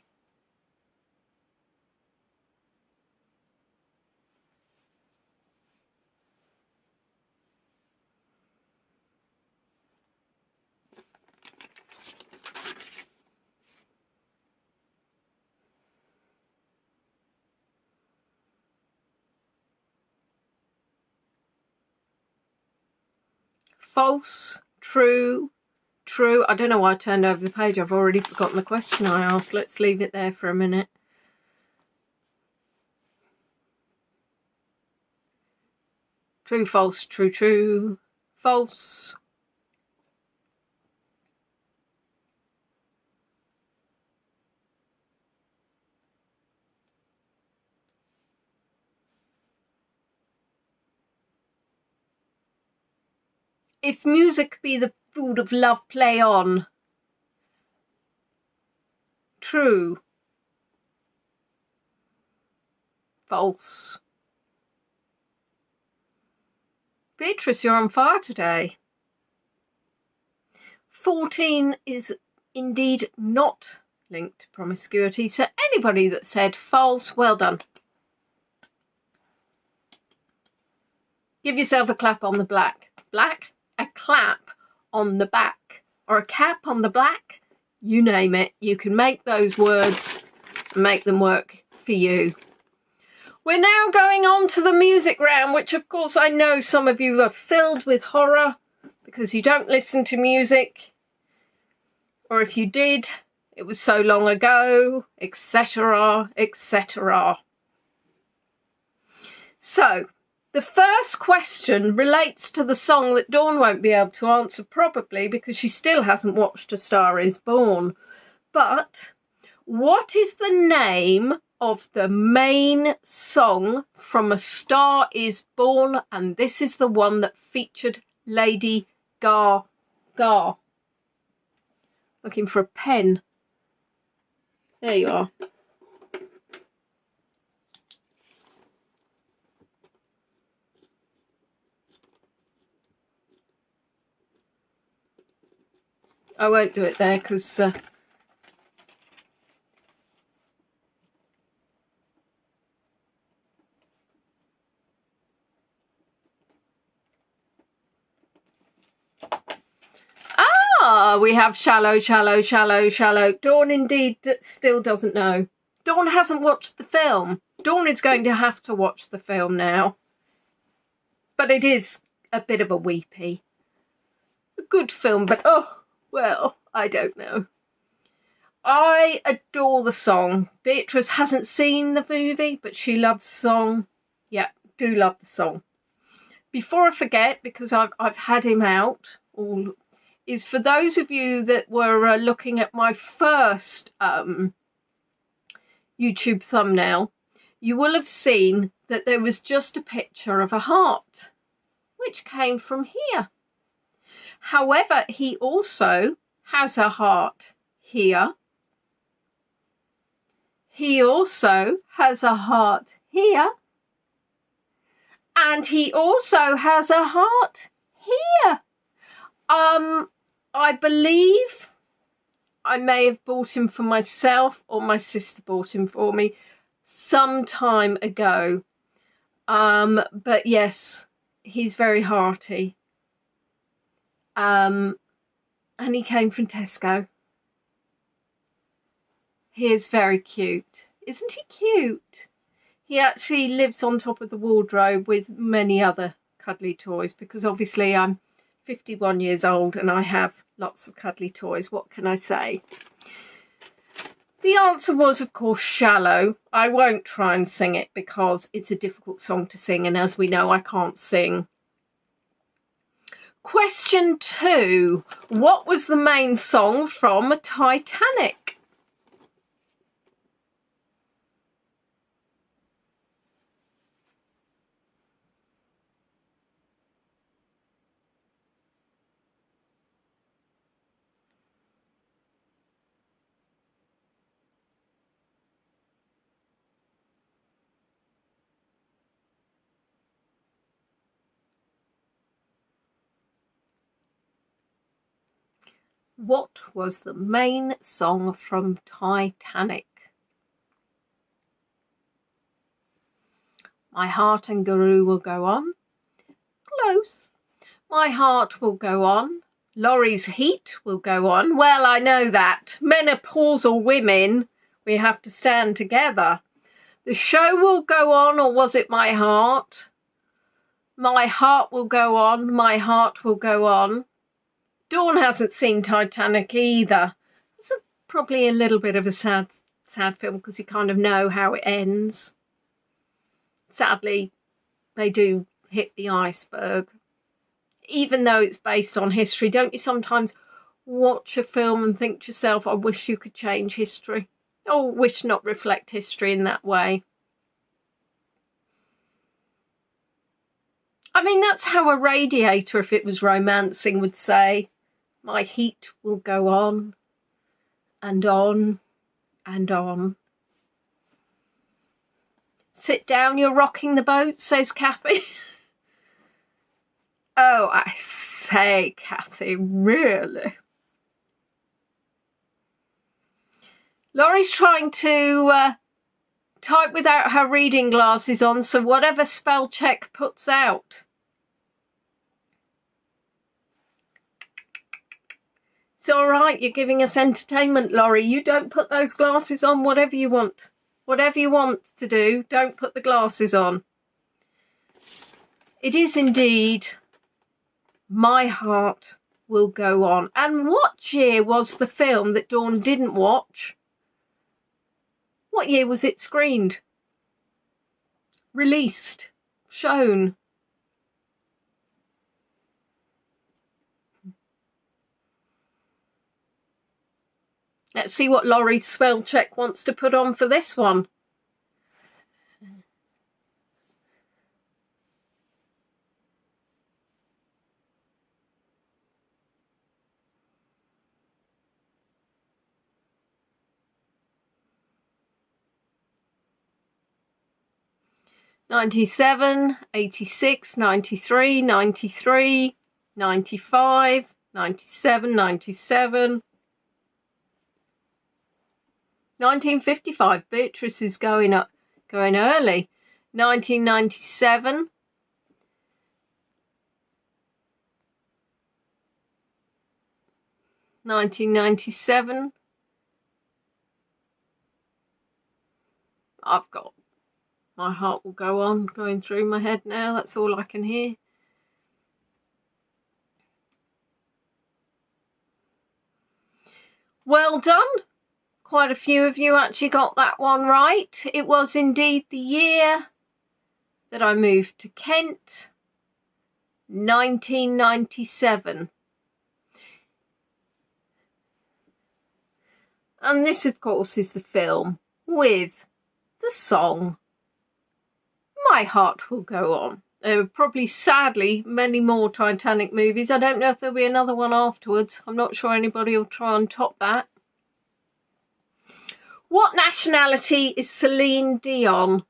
False, true, true. I don't know why I turned over the page. I've already forgotten the question I asked. Let's leave it there for a minute. True, false, true, true, false. If music be the food of love, play on. True. False. Beatrice, you're on fire today. 14 is indeed not linked to promiscuity. So anybody that said false, well done. Give yourself a clap on the back. A clap on the back, or a cap on the black, you name it. You can make those words and make them work for you. We're now going on to the music round, which of course I know some of you are filled with horror because you don't listen to music, or if you did, it was so long ago, etc., etc. So the first question relates to the song that Dawn won't be able to answer, probably because she still hasn't watched A Star Is Born. But what is the name of the main song from A Star Is Born? And this is the one that featured Lady Gaga. Looking for a pen. There you are. I won't do it there because we have shallow, shallow, shallow, shallow. Dawn indeed still doesn't know. Dawn hasn't watched the film. Dawn is going to have to watch the film now. But it is a bit of a weepy. A good film, but oh, well, I don't know. I adore the song. Beatrice hasn't seen the movie, but she loves the song. Yeah, do love the song. Before I forget, because I've had him out, is for those of you that were looking at my first YouTube thumbnail, you will have seen that there was just a picture of a heart, which came from here. However, he also has a heart here. He also has a heart here. And he also has a heart here. I believe I may have bought him for myself, or my sister bought him for me some time ago. But yes, he's very hearty. And he came from Tesco. He is very cute. Isn't he cute? He actually lives on top of the wardrobe with many other cuddly toys, because obviously I'm 51 years old and I have lots of cuddly toys. What can I say? The answer was, of course, Shallow. I won't try and sing it because it's a difficult song to sing, and as we know, I can't sing. Question 2. What was the main song from Titanic? What was the main song from Titanic? My Heart and Guru Will Go On. Close. My Heart Will Go On. Laurie's Heat Will Go On. Well, I know that. Menopausal women, we have to stand together. The Show Will Go On, or was it My Heart? My Heart Will Go On. My Heart Will Go On. Dawn hasn't seen Titanic either. It's probably a little bit of a sad film because you kind of know how it ends. Sadly, they do hit the iceberg. Even though it's based on history, don't you sometimes watch a film and think to yourself, I wish you could change history? Or wish not reflect history in that way? I mean, that's how a radiator, if it was romancing, would say, my heat will go on and on and on. Sit down, you're rocking the boat, says Kathy. Oh, I say, Kathy, really? Laurie's trying to type without her reading glasses on, so whatever spell check puts out. It's all right, you're giving us entertainment, Laurie. You don't put those glasses on, whatever you want. Whatever you want to do, don't put the glasses on. It is indeed My Heart Will Go On. And what year was the film that Dawn didn't watch? What year was it screened? Released? Shown? Let's see what Laurie's spell check wants to put on for this one. '97, '86, '93, '93, '95, 97, 97. 1955. Beatrice is going early. 1997. 1997. I've got, my heart will go on going through my head now. That's all I can hear. Well done. Quite a few of you actually got that one right. It was indeed the year that I moved to Kent, 1997. And this, of course, is the film with the song My Heart Will Go On. There are probably, sadly, many more Titanic movies. I don't know if there'll be another one afterwards. I'm not sure anybody will try and top that. What nationality is Celine Dion?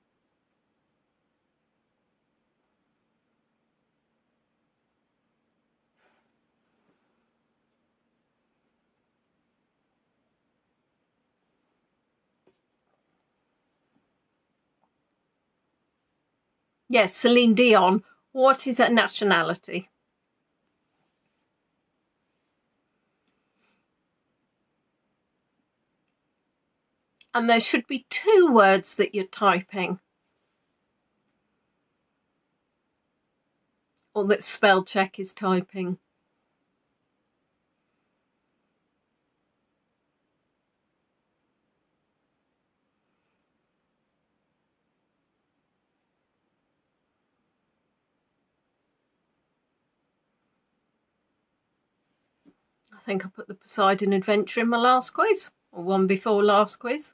Yes, Celine Dion. What is her nationality? And there should be 2 words that you're typing, or that spell check is typing. I think I put the Poseidon Adventure in my last quiz, or one before last quiz.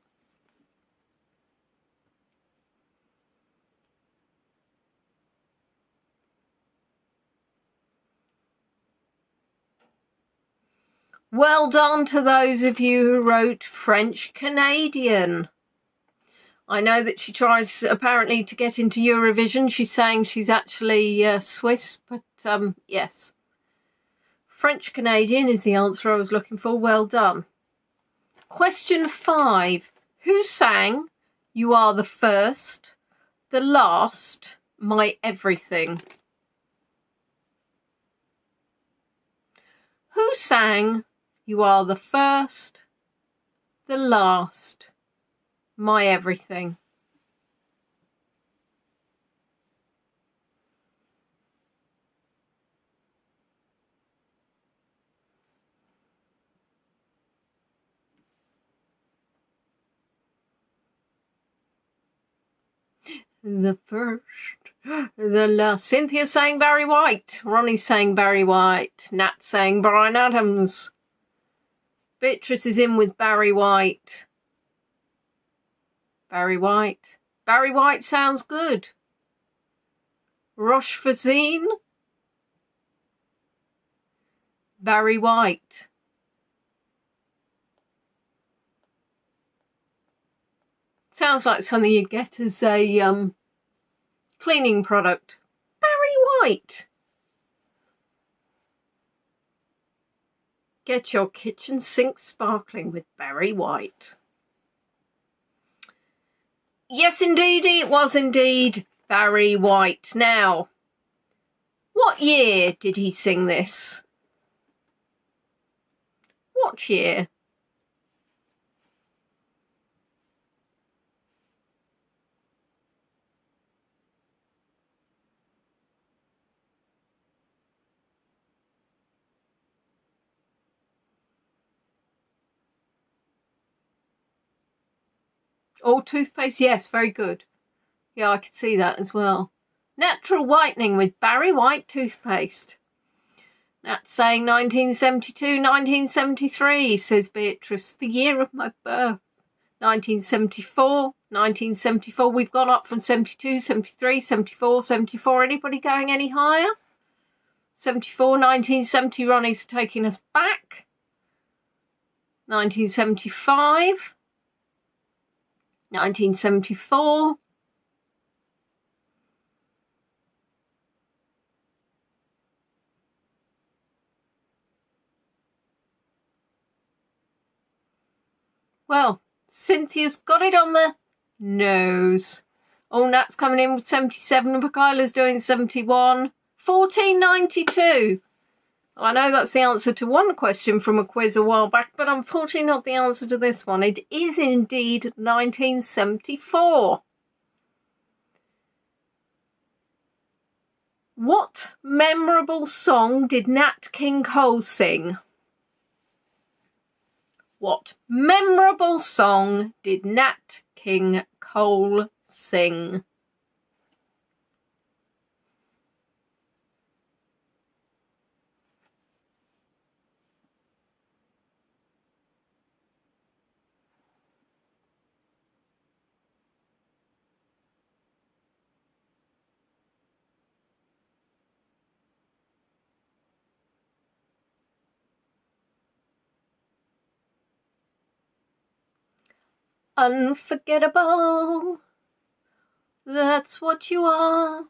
Well done to those of you who wrote French Canadian. I know that she tries apparently to get into Eurovision. She's saying she's actually Swiss, but yes. French Canadian is the answer I was looking for. Well done. Question 5. Who sang You Are the First, the Last, My Everything? Who sang You Are the First, the Last, My Everything? The first, the last. Cynthia saying Barry White. Ronnie saying Barry White. Nat saying Bryan Adams. Beatrice is in with Barry White. Barry White. Barry White sounds good. Roche Fazine. Barry White. Sounds like something you get as a cleaning product. Barry White. Get your kitchen sink sparkling with Barry White. Yes, indeed, it was indeed Barry White. Now, what year did he sing this? What year? Oh, toothpaste, yes, very good. Yeah, I could see that as well. Natural whitening with Barry White toothpaste. That's saying 1972, 1973, says Beatrice. The year of my birth. 1974, 1974. We've gone up from 72, 73, 74, 74. Anybody going any higher? 74, 1970. Ronnie's taking us back. 1975. 1974. Well, Cynthia's got it on the nose. Oh, Nat's coming in with 77 and Michaela's doing 71. 1492. I know that's the answer to one question from a quiz a while back, but unfortunately not the answer to this one. It is indeed 1974. What memorable song did Nat King Cole sing? What memorable song did Nat King Cole sing? Unforgettable, that's what you are.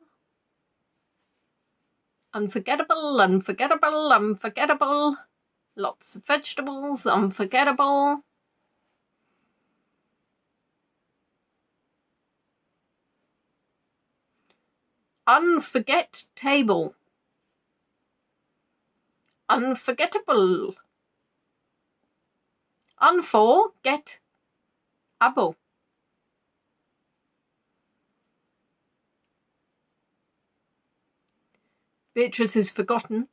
Unforgettable, unforgettable, unforgettable. Lots of vegetables, unforgettable. Unforget table. Unforgettable. Unforget able. Beatrice is forgotten.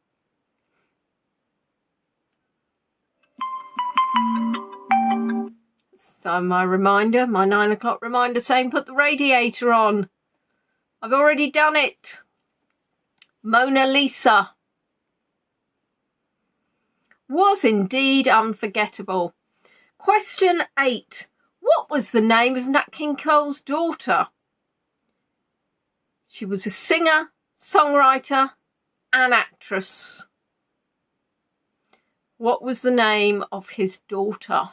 So my reminder, my 9 o'clock reminder saying put the radiator on. I've already done it. Mona Lisa was indeed unforgettable. Question 8. What was the name of Nat King Cole's daughter? She was a singer, songwriter, and actress. What was the name of his daughter?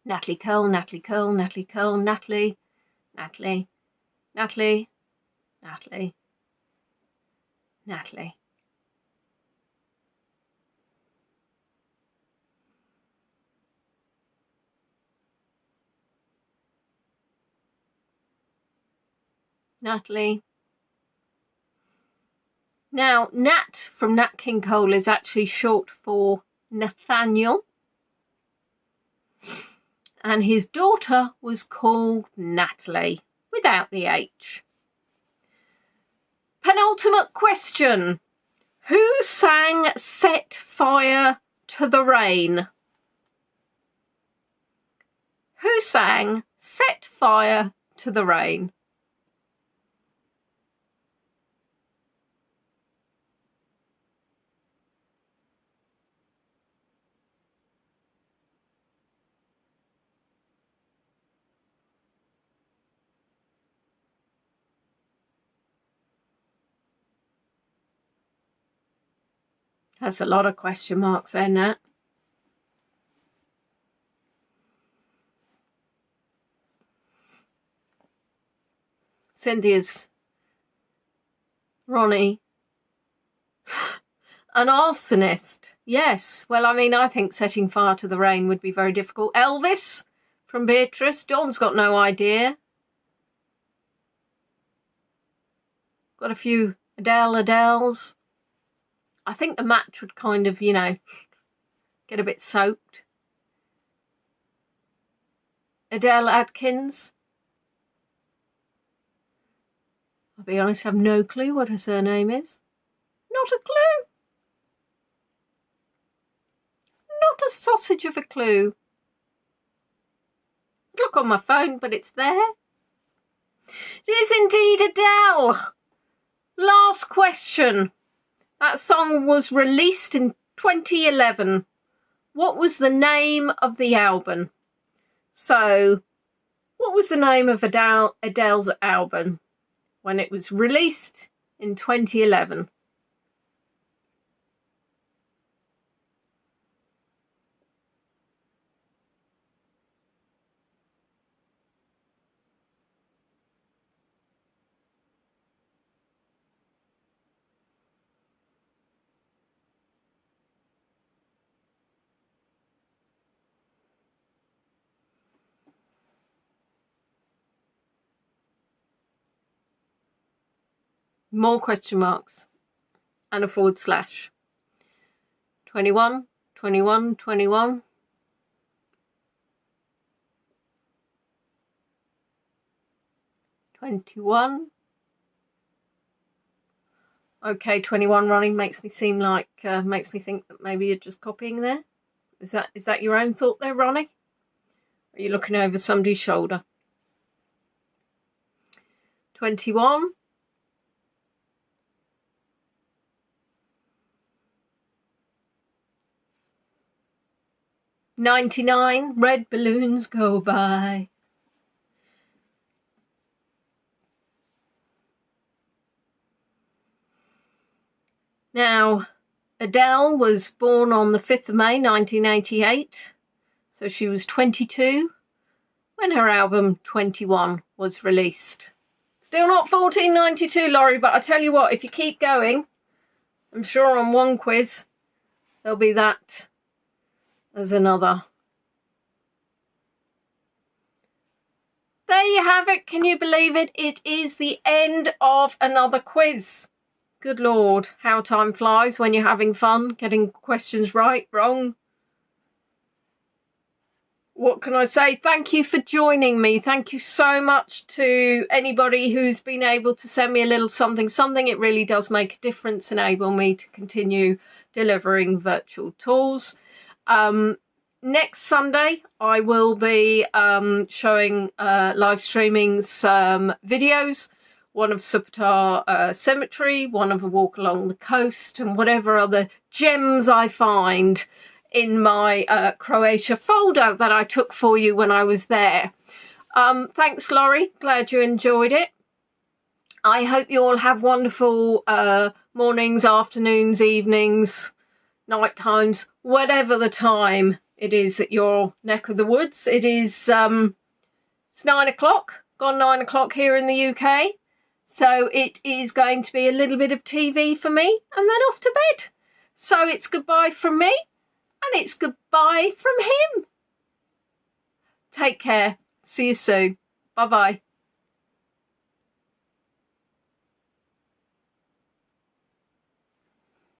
Natalie Cole, Natalie Cole, Natalie Cole, Natalie, Natalie, Natalie, Natalie, Natalie. Natalie. Now, Nat from Nat King Cole is actually short for Nathaniel. And his daughter was called Natalie, without the H. Penultimate question. Who sang Set Fire to the Rain? Who sang Set Fire to the Rain? That's a lot of question marks there, Nat. Cynthia's Ronnie. An arsonist. Yes. Well, I mean, I think setting fire to the rain would be very difficult. Elvis from Beatrice. Dawn's got no idea. Got a few Adele's. I think the match would kind of, you know, get a bit soaked. Adele Adkins. I'll be honest, I have no clue what her surname is. Not a clue. Not a sausage of a clue. Look on my phone, but it's there. It is indeed Adele. Last question. That song was released in 2011. What was the name of the album? So, what was the name of Adele's album when it was released in 2011? more question marks, and a forward slash. 21, 21, 21. 21. Okay, 21 running makes me seem like, makes me think that maybe you're just copying there. Is that your own thought there, Ronnie? Are you looking over somebody's shoulder? 21. 99. Red balloons go by. Now, Adele was born on the 5th of May 1988, so she was 22 when her album 21 was released. Still not 1492, Laurie, but I tell you what, if you keep going, I'm sure on one quiz there'll be that as another. There you have it. Can you believe it? It is the end of another quiz. Good Lord, how time flies when you're having fun, getting questions right, wrong. What can I say? Thank you for joining me. Thank you so much to anybody who's been able to send me a little something. It really does make a difference, enable me to continue delivering virtual tours. Next Sunday, I will be showing live streaming some videos. One of Supatar Cemetery, one of a walk along the coast, and whatever other gems I find in my Croatia folder that I took for you when I was there. Thanks, Laurie. Glad you enjoyed it. I hope you all have wonderful mornings, afternoons, evenings, night times, whatever the time it is at your neck of the woods. It is it's 9 o'clock, gone 9 o'clock here in the UK. So it is going to be a little bit of TV for me and then off to bed. So it's goodbye from me and it's goodbye from him. Take care. See you soon. Bye-bye.